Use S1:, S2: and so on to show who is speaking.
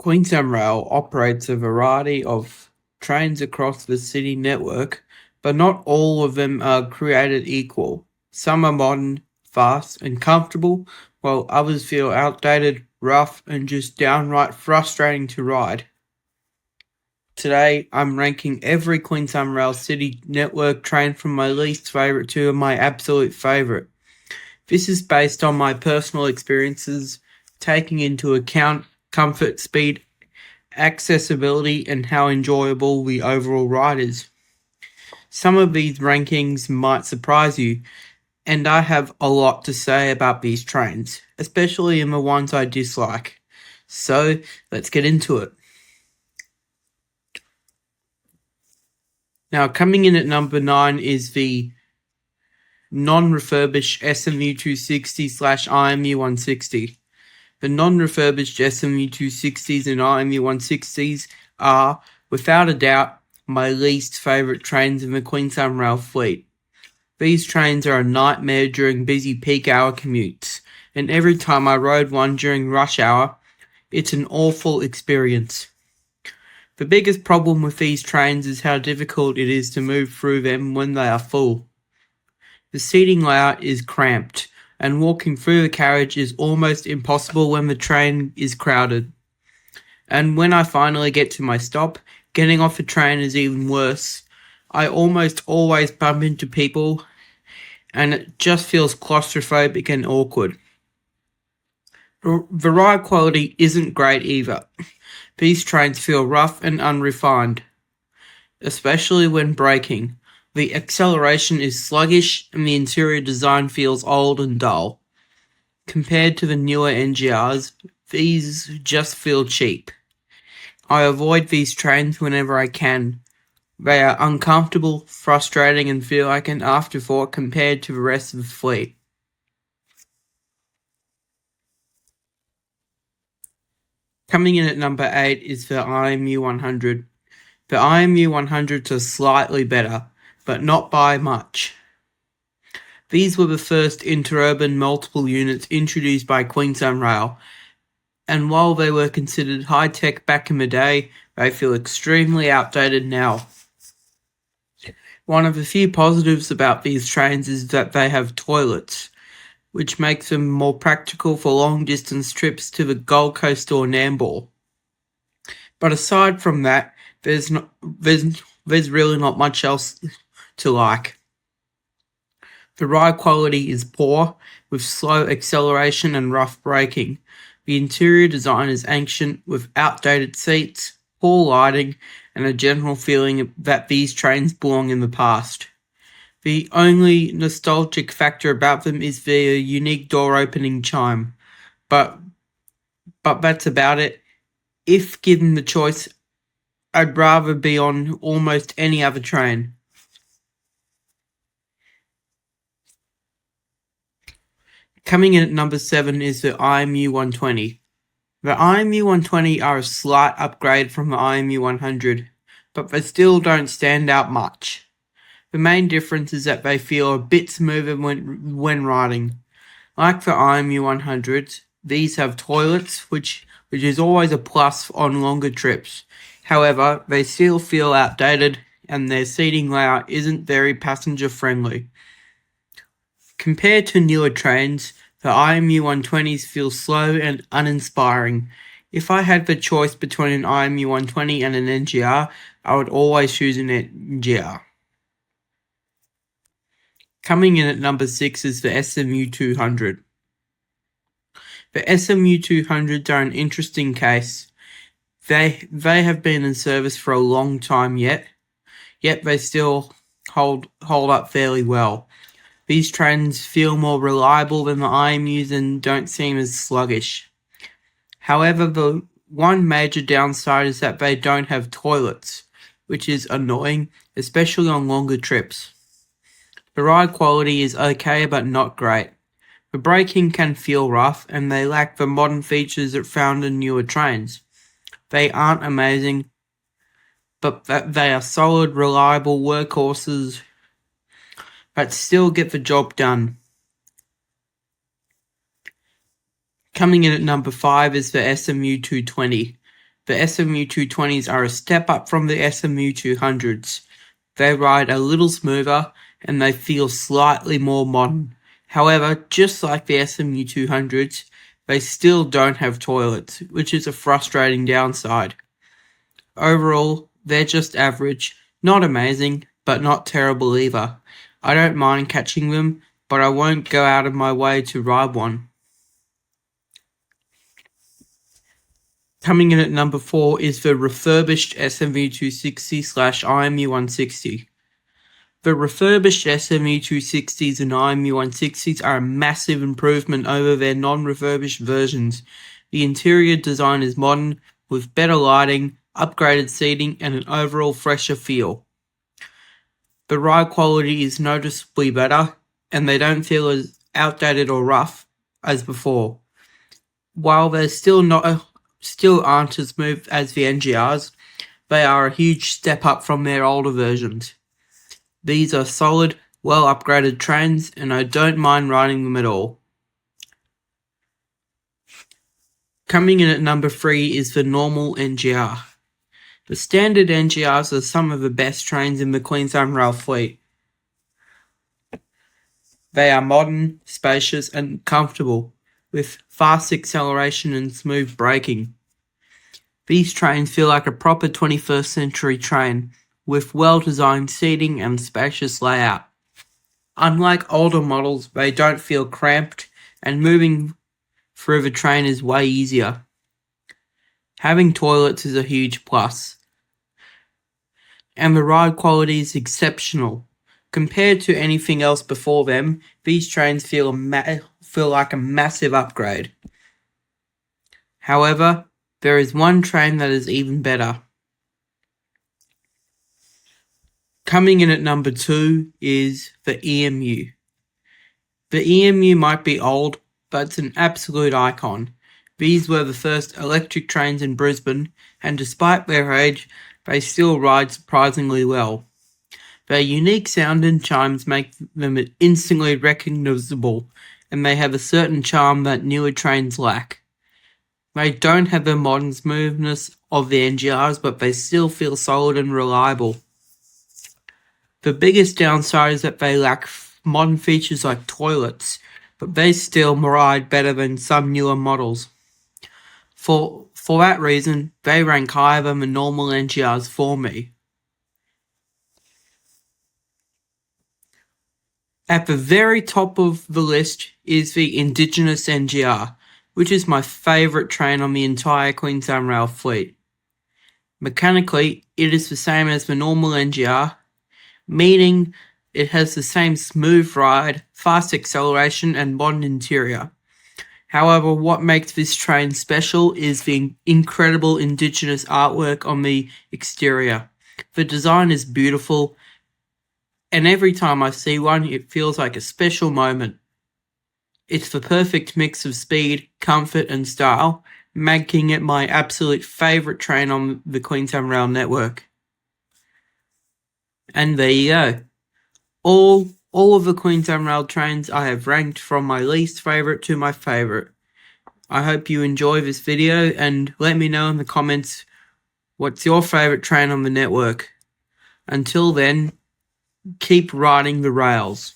S1: Queensland Rail operates a variety of trains across the city network, but not all of them are created equal. Some are modern, fast, and comfortable, while others feel outdated, rough, and just downright frustrating to ride. Today, I'm ranking every Queensland Rail City Network train from my least favourite to my absolute favourite. This is based on my personal experiences, taking into account comfort, speed, accessibility, and how enjoyable the overall ride is. Some of these rankings might surprise you, and I have a lot to say about these trains, especially in the ones I dislike. So, let's get into it. Now, coming in at number 9 is the non-refurbished SMU 260/IMU 160. The non-refurbished SMU 260s and IMU 160s are, without a doubt, my least favourite trains in the Queensland Rail fleet. These trains are a nightmare during busy peak hour commutes, and every time I rode one during rush hour, it's an awful experience. The biggest problem with these trains is how difficult it is to move through them when they are full. The seating layout is cramped, and walking through the carriage is almost impossible when the train is crowded. And when I finally get to my stop, getting off the train is even worse. I almost always bump into people, and it just feels claustrophobic and awkward. The ride quality isn't great either. These trains feel rough and unrefined, especially when braking. The acceleration is sluggish and the interior design feels old and dull. Compared to the newer NGRs, these just feel cheap. I avoid these trains whenever I can. They are uncomfortable, frustrating, and feel like an afterthought compared to the rest of the fleet. Coming in at number 8 is the IMU 100. The IMU 100s are slightly better, but not by much. These were the first interurban multiple units introduced by Queensland Rail, and while they were considered high-tech back in the day, they feel extremely outdated now. One of the few positives about these trains is that they have toilets, which makes them more practical for long-distance trips to the Gold Coast or Nambour. But aside from that, there's really not much else to like. The ride quality is poor, with slow acceleration and rough braking. The interior design is ancient, with outdated seats, poor lighting, and a general feeling that these trains belong in the past. The only nostalgic factor about them is their unique door-opening chime, but that's about it. If given the choice, I'd rather be on almost any other train. Coming in at number 7 is the IMU 120. The IMU 120 are a slight upgrade from the IMU 100, but they still don't stand out much. The main difference is that they feel a bit smoother when riding. Like the IMU 100s, these have toilets, which is always a plus on longer trips. However, they still feel outdated, and their seating layout isn't very passenger friendly. Compared to newer trains, the IMU 120s feel slow and uninspiring. If I had the choice between an IMU 120 and an NGR, I would always choose an NGR. Coming in at number 6 is the SMU 200. The SMU 200s are an interesting case. They have been in service for a long time yet they still hold up fairly well. These trains feel more reliable than the IMUs and don't seem as sluggish. However, the one major downside is that they don't have toilets, which is annoying, especially on longer trips. The ride quality is okay but not great. The braking can feel rough and they lack the modern features that found in newer trains. They aren't amazing, but they are solid, reliable workhorses that still get the job done. Coming in at number 5 is the SMU 220. The SMU 220s are a step up from the SMU 200s. They ride a little smoother and they feel slightly more modern. However, just like the SMU 200s, they still don't have toilets, which is a frustrating downside. Overall, they're just average, not amazing, but not terrible either. I don't mind catching them, but I won't go out of my way to ride one. Coming in at number 4 is the refurbished SMU 260/IMU 160. The refurbished SMU 260s and IMU 160s are a massive improvement over their non-refurbished versions. The interior design is modern, with better lighting, upgraded seating, and an overall fresher feel. The ride quality is noticeably better, and they don't feel as outdated or rough as before. While they're still aren't as smooth as the NGRs, they are a huge step up from their older versions. These are solid, well upgraded trains, and I don't mind riding them at all. Coming in at number 3 is the normal NGR. The standard NGRs are some of the best trains in the Queensland Rail fleet. They are modern, spacious, and comfortable, with fast acceleration and smooth braking. These trains feel like a proper 21st century train, with well-designed seating and spacious layout. Unlike older models, they don't feel cramped, and moving through the train is way easier. Having toilets is a huge plus, and the ride quality is exceptional. Compared to anything else before them, these trains feel like a massive upgrade. However, there is one train that is even better. Coming in at number 2 is the EMU. The EMU might be old, but it's an absolute icon. These were the first electric trains in Brisbane, and despite their age, they still ride surprisingly well. Their unique sound and chimes make them instantly recognisable, and they have a certain charm that newer trains lack. They don't have the modern smoothness of the NGRs, but they still feel solid and reliable. The biggest downside is that they lack modern features like toilets, but they still ride better than some newer models. For that reason, they rank higher than the normal NGRs for me. At the very top of the list is the Indigenous NGR, which is my favourite train on the entire Queensland Rail fleet. Mechanically, it is the same as the normal NGR, meaning it has the same smooth ride, fast acceleration, and modern interior. However, what makes this train special is the incredible Indigenous artwork on the exterior. The design is beautiful, and every time I see one, it feels like a special moment. It's the perfect mix of speed, comfort, and style, making it my absolute favourite train on the Queensland Rail Network. And there you go. All of the Queensland Rail trains I have ranked from my least favourite to my favourite. I hope you enjoy this video, and let me know in the comments what's your favourite train on the network. Until then, keep riding the rails.